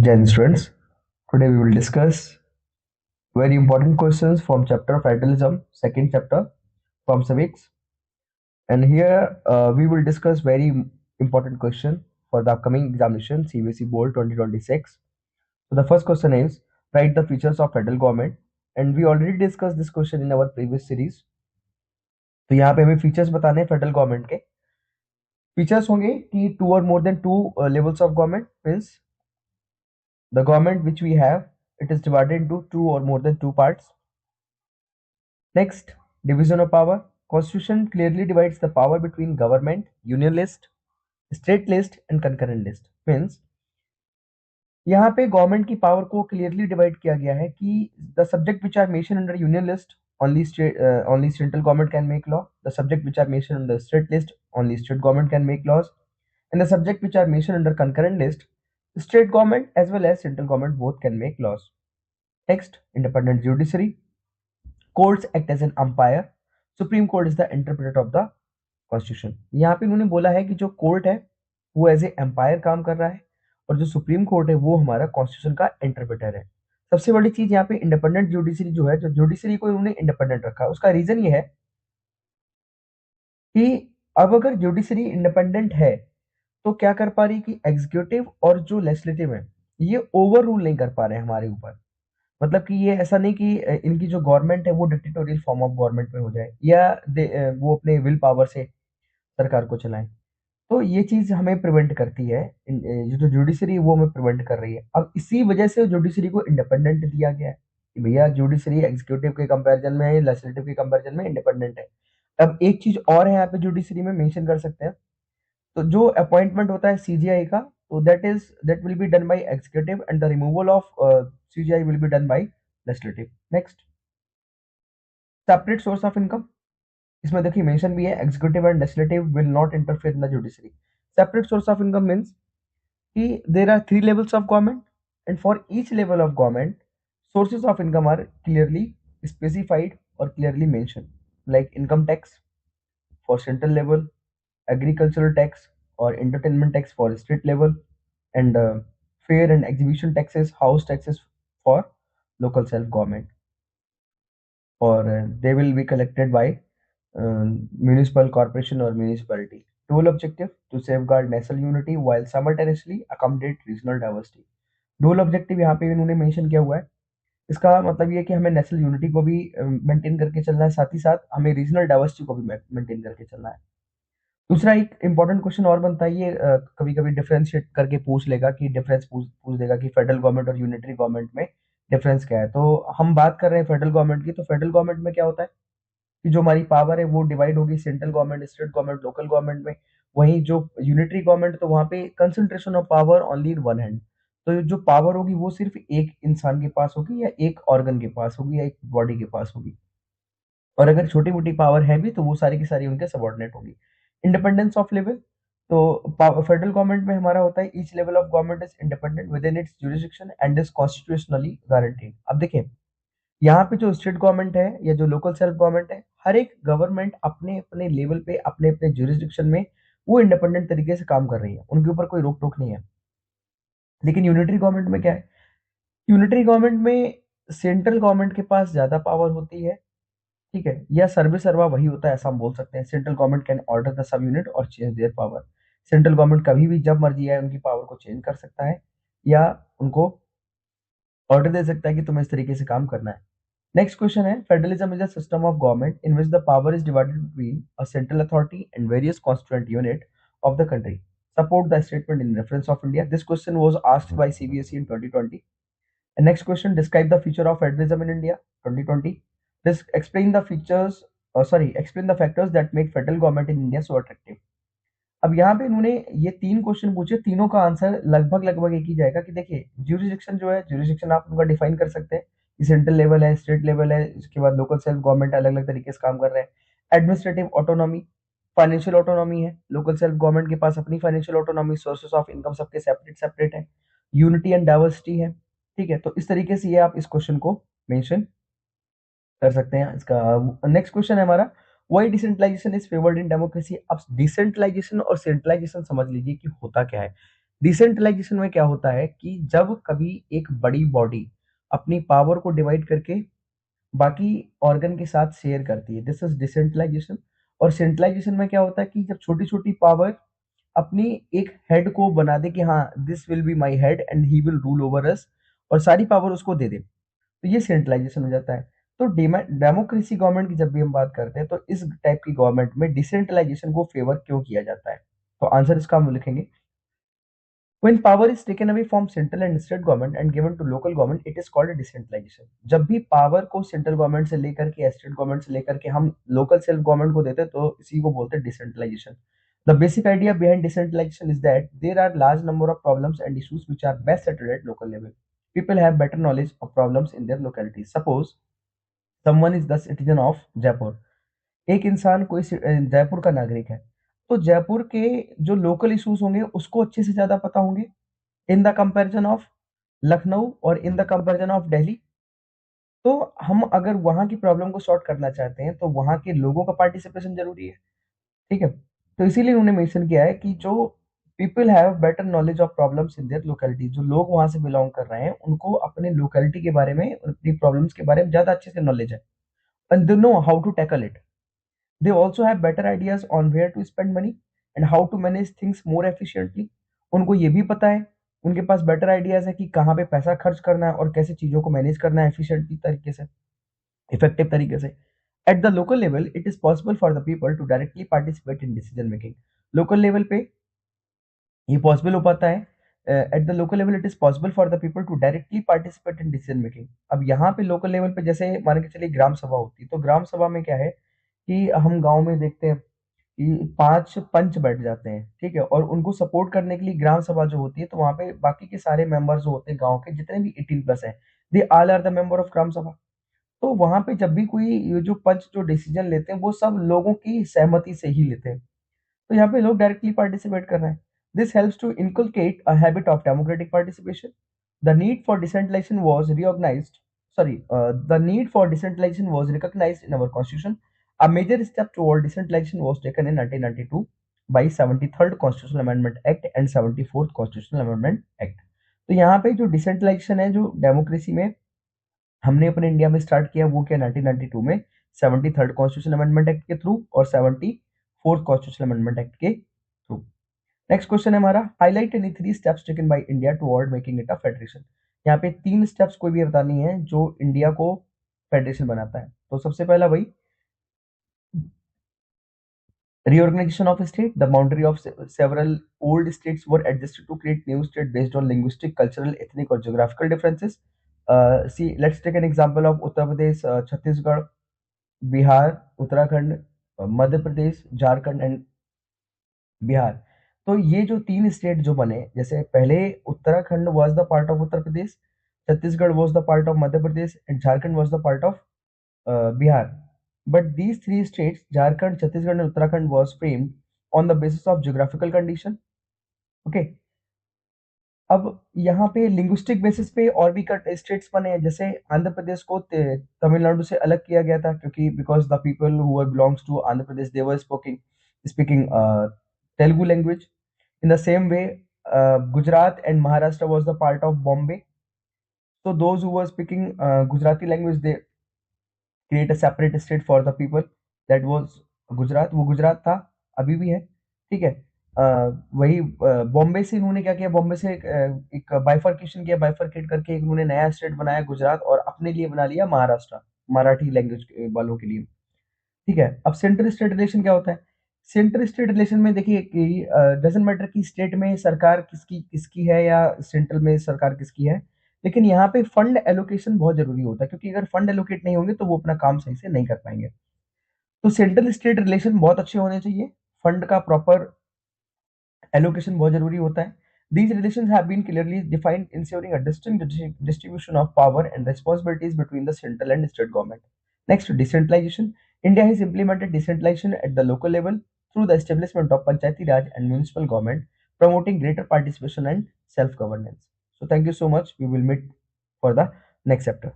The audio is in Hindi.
Gen students, today we will discuss very important questions from chapter Federalism, second chapter from civics. And here we will discuss very important question for the upcoming examination CBSE Board 2026. So the first question is write the features of federal government, and we already discussed this question in our previous series. तो यहाँ पे हमें फीचर्स बताने हैं फेडरल गवर्नमेंट के। फीचर्स होंगे कि टू और more than two levels of government means the government which we have, it is divided into two or more than two parts. Next, division of power. Constitution clearly divides the power between government, union list, state list and concurrent list. Means यहाँ पे गवर्नमेंट की पावर को क्लियरली डिवाइड किया गया है कि the subject which are mention under union list only central government can make law. The subject which are mentioned on the state list, only state government can make laws. And the subject which are mentioned under concurrent list, state government as well as central government both can make laws. Next, independent judiciary. Courts act as an umpire. Supreme Court is the interpreter of the Constitution. यहाँ पे इन्होंने बोला है कि जो कोर्ट है वो एज ए एम्पायर काम कर रहा है और जो सुप्रीम कोर्ट है वो हमारा कॉन्स्टिट्यूशन का इंटरप्रेटर है। सबसे बड़ी चीज यहाँ पे इंडिपेंडेंट जुडिशरी जो है, जो जुडिशरी को इन्होंने इंडिपेंडेंट रखा, उसका रीजन ये है कि अब अगर जुडिशरी इंडिपेंडेंट है तो क्या कर पा रही कि एग्जीक्यूटिव और जो लेजिस्लेटिव है ये ओवर रूल नहीं कर पा रहे हैं हमारे ऊपर। मतलब कि ये ऐसा नहीं कि इनकी जो गवर्नमेंट है वो डिक्टेटोरियल फॉर्म ऑफ गवर्नमेंट में हो जाए या वो अपने विल पावर से सरकार को चलाएं। तो ये चीज हमें प्रिवेंट करती है, जो जुडिशरी है वो हमें प्रिवेंट कर रही है। अब इसी वजह से जुडिशरी को इंडिपेंडेंट दिया गया है कि भैया जुडिशरी एग्जीक्यूटिव के कंपैरिजन में है, लेजिस्लेटिव के कंपैरिजन में इंडिपेंडेंट है। अब एक चीज और है यहाँ पे जुडिशरी में मेंशन कर सकते हैं, तो जो अपॉइंटमेंट होता है सीजीआई का, तो that will be done by executive and the removal of CGI will be done by legislative. Next, separate source of income. इसमें देखिए मेंशन भी है executive and legislative will not interfere in the judiciary. Separate source of income means कि there are three levels of government and for each level of government sources of income are clearly specified or clearly mentioned, like income tax for central level, agricultural tax or entertainment tax for state level, and fair and exhibition taxes, house taxes for local self government, or they will be collected by municipal corporation or municipality. Dual objective to safeguard national unity while simultaneously accommodate regional diversity. Dual objective यहाँ पे इन्होंने मेंशन किया हुआ है। इसका मतलब ये है कि हमें नेशनल यूनिटी को भी मेंटेन करके चलना है, साथ ही साथ हमें रीजनल डाइवर्सिटी को भी मेंटेन करके चलना है। दूसरा एक इंपॉर्टेंट क्वेश्चन और बनता है, ये कभी कभी डिफरेंशिएट करके पूछ लेगा कि डिफरेंस पूछ देगा कि फेडरल गवर्नमेंट और यूनिटरी गवर्नमेंट में डिफरेंस क्या है। तो हम बात कर रहे हैं फेडरल गवर्नमेंट की, तो फेडरल गवर्नमेंट में क्या होता है कि जो हमारी पावर है वो डिवाइड होगी central government, state government, local government में। वहीं जो यूनिटरी गवर्नमेंट, तो वहां पे concentration of power only in one hand. तो जो पावर होगी वो सिर्फ एक इंसान के पास होगी या एक ऑर्गन के पास होगी या एक बॉडी के पास होगी, और अगर छोटी मोटी पावर है भी तो वो सारी की सारी उनके सबॉर्डिनेट होगी। इंडिपेंडेंस ऑफ लेवल, तो फेडरल गवर्नमेंट में हमारा होता है each level of government is independent with in its jurisdiction and is constitutionally guaranteed. अब देखिए यहाँ पे जो स्टेट गवर्नमेंट है या जो लोकल सेल्फ गवर्नमेंट है, हर एक गवर्नमेंट अपने अपने लेवल पे अपने अपने जुरिसडिक्शन में वो इंडिपेंडेंट तरीके से काम कर रही है, उनके ऊपर कोई रोक टोक नहीं है। लेकिन यूनिटरी गवर्नमेंट में क्या है, यूनिटरी गवर्नमेंट में सेंट्रल गवर्नमेंट के पास ज्यादा पावर होती है, ठीक है, या सर्वे सर्वा वही होता है, ऐसा हम बोल सकते हैं। Central government can order the sub unit और change their power. Central government कभी भी जब मर्जी है उनकी पावर को चेंज कर सकता है या उनको ऑर्डर दे सकता है कि तुम्हें इस तरीके से काम करना है। नेक्स्ट क्वेश्चन है, federalism is a system of government in which the power is divided between a central authority and various constituent unit of the country. Support the statement in reference of India. This question was asked by CBSE in 2020. And next question, describe the feature of federalism in India 2020. This explain the features, explain the factors that make federal government in India so attractive. अब यहाँ पे इन्होंने ये तीन क्वेश्चन पूछे, तीनों का आंसर लगभग लगभग एक ही जाएगा कि देखिए ज्यूरिसडिक्शन जो है, ज्यूरिसडिक्शन आप उनका डिफाइन कर सकते हैं कि सेंट्रल लेवल है, स्टेट लेवल है, इसके बाद लोकल सेल्फ गवर्नमेंट अलग अलग तरीके से काम कर रहे हैं। एडमिनिस्ट्रेटिव ऑटोनॉमी, फाइनेंशियल ऑटोनॉमी है, लोकल सेल्फ गवर्नमेंट के पास अपनी financial autonomy, sources of income सबके सेपरेट सेपरेट है, यूनिटी एंड डाइवर्सिटी है, ठीक है। तो इस तरीके से ये आप इस क्वेश्चन को मेंशन कर सकते हैं। इसका नेक्स्ट क्वेश्चन है हमारा, why decentralisation is favoured in democracy. अब डिसेंट्रलाइजेशन और सेंट्रलाइजेशन समझ लीजिए कि होता क्या है। डिसेंट्रलाइजेशन में क्या होता है कि जब कभी एक बड़ी बॉडी अपनी पावर को डिवाइड करके बाकी ऑर्गन के साथ शेयर करती है, दिस इज डिसेंट्रलाइजेशन। और सेंट्रलाइजेशन में क्या होता है कि जब छोटी छोटी पावर अपनी एक हेड को बना दे कि हाँ this will be my head and he will rule over us, और सारी पावर उसको दे दे, तो ये सेंट्रलाइजेशन हो जाता है। तो डेमोक्रेसी गवर्नमेंट की जब भी हम बात करते हैं तो इस टाइप की गवर्नमेंट में डिसेंट्रलाइजेशन को फेवर क्यों किया जाता है? तो आंसर इसका हम लिखेंगे, when power is taken away from central and state government and given to local government, it is called a decentralization। जब भी पावर को सेंट्रल गवर्नमेंट से लेकर के स्टेट गवर्नमेंट से लेकर के हम लोकल सेल्फ गवर्नमेंट को देते हैं तो इसी को बोलते हैं decentralisation. The basic idea behind decentralization is that there are large number of problems and issues which are best settled at local level. People have better knowledge of problems in their locality. Suppose someone is the citizen of Jaipur। एक इंसान कोई जयपुर का नागरिक है, तो जयपुर के जो लोकल इश्यूज होंगे उसको अच्छे से ज्यादा पता होंगे in the comparison of Lucknow और in the comparison of Delhi. तो हम अगर वहां की प्रॉब्लम को सॉर्ट करना चाहते हैं तो वहां के लोगों का पार्टिसिपेशन जरूरी है। ठीक है, तो इसीलिए उन्होंने मेंशन किया है कि जो people have better knowledge of problems in their locality, जो लोग वहां से बिलोंग कर रहे हैं उनको अपने लोकेलिटी के बारे में, अपनी प्रॉब्लम्स के बारे में ज्यादा अच्छे से नॉलेज है, and they know how to tackle it. They also have better ideas on where to spend money and how to manage things more efficiently। उनको ये भी पता है, उनके पास बेटर आइडियाज है कि कहाँ पे पैसा खर्च करना है और कैसे चीजों को मैनेज करना है एफिशिएंटली तरीके से, इफेक्टिव तरीके से। At the local level it is possible for the people to directly participate in decision making. Local level पे ये पॉसिबल हो पाता है, at the local level it is possible for the people to directly participate in decision making. अब यहाँ पे लोकल लेवल पे जैसे मान के चलिए ग्राम सभा होती है, तो ग्राम सभा में क्या है कि हम गांव में देखते हैं कि 5 पंच बैठ जाते हैं, ठीक है, और उनको सपोर्ट करने के लिए ग्राम सभा जो होती है, तो वहां पे बाकी के सारे मेंबर जो होते हैं गांव के जितने भी 18+ हैं, they all are the member of gram sabha. तो वहां पे जब भी कोई ये जो पंच जो डिसीजन लेते हैं वो सब लोगों की सहमति से ही लेते हैं, तो यहाँ पे लोग डायरेक्टली पार्टिसिपेट कर रहे हैं। This helps to inculcate a habit of democratic participation. The need for decentralisation was recognised sorry the need for decentralization was recognized in our constitution। A major step toward decentralization was taken in 1992 by 73rd Constitutional Amendment Act and 74th Constitutional Amendment Act। तो यहाँ पे जो डिसेंट्रलाइजेशन है जो डेमोक्रेसी में हमने अपने इंडिया में स्टार्ट किया वो क्या 1992 में 73rd कॉन्स्टिट्यूशन अमेंडमेंट एक्ट के थ्रू और 74th कॉन्स्टिट्यूशन अमेंडमेंट एक्ट के थ्रू। नेक्स्ट क्वेश्चन है हमारा, highlight any 3 steps taken by India toward making it a federation. यहाँ पे 3 स्टेप्स कोई भी बतानी है जो इंडिया को फेडरेशन बनाता है। तो सबसे पहला भाई reorganization of state, the boundary of several old states were adjusted to create new state based on linguistic, cultural, ethnic or geographical differences। See, let's take an example of Uttar Pradesh, Chhattisgarh, Bihar, Uttarakhand, Madhya Pradesh, Jharkhand and Bihar. तो ये जो 3 स्टेट जो बने, जैसे पहले Uttarakhand was the part of Uttar Pradesh, Chhattisgarh was the part of Madhya Pradesh and Jharkhand was the part of Bihar। But these 3 states, Jharkhand, Chhattisgarh, and Uttarakhand, was framed on the basis of geographical condition। Okay, अब यहाँ पे लिंग्विस्टिक बेसिस पे और भी स्टेट्स बने हैं, जैसे आंध्र प्रदेश को तमिलनाडु से अलग किया गया था क्योंकि because the people who belongs to Andhra Pradesh they were speaking speaking Telugu language. In the same way Gujarat and Maharashtra was the part of Bombay, so those who were speaking Gujarati language they create a separate state for the people, that was Gujarat. वो गुजरात था, अभी भी है, ठीक है। वही बॉम्बे से इन्होंने क्या किया, बॉम्बे से एक बाइफर्केशन किया, बाइफर्केट करके एक उन्होंने नया स्टेट बनाया गुजरात और अपने लिए बना लिया महाराष्ट्र, मराठी लैंग्वेज वालों के लिए। ठीक है, अब सेंट्रल स्टेट रिलेशन क्या होता है? सेंट्रल स्टेट रिलेशन में देखिए कि डजेंट मैटर कि स्टेट में सरकार किसकी किसकी है या सेंट्रल में सरकार किसकी है, लेकिन यहाँ पे फंड एलोकेशन बहुत जरूरी होता है क्योंकि अगर फंड एलोकेट नहीं होंगे तो वो अपना काम सही से नहीं कर पाएंगे। तो सेंट्रल स्टेट रिलेशन बहुत अच्छे होने चाहिए, फंड का प्रॉपर एलोकेशन बहुत जरूरी होता है। These relations have been clearly defined, ensuring a distinct distribution of power and responsibilities between the central and state government. Next, decentralization. India has implemented decentralization at the local level through the establishment of Panchayati Raj and municipal government, promoting greater participation and self-governance. So, thank you so much. We will meet for the next chapter.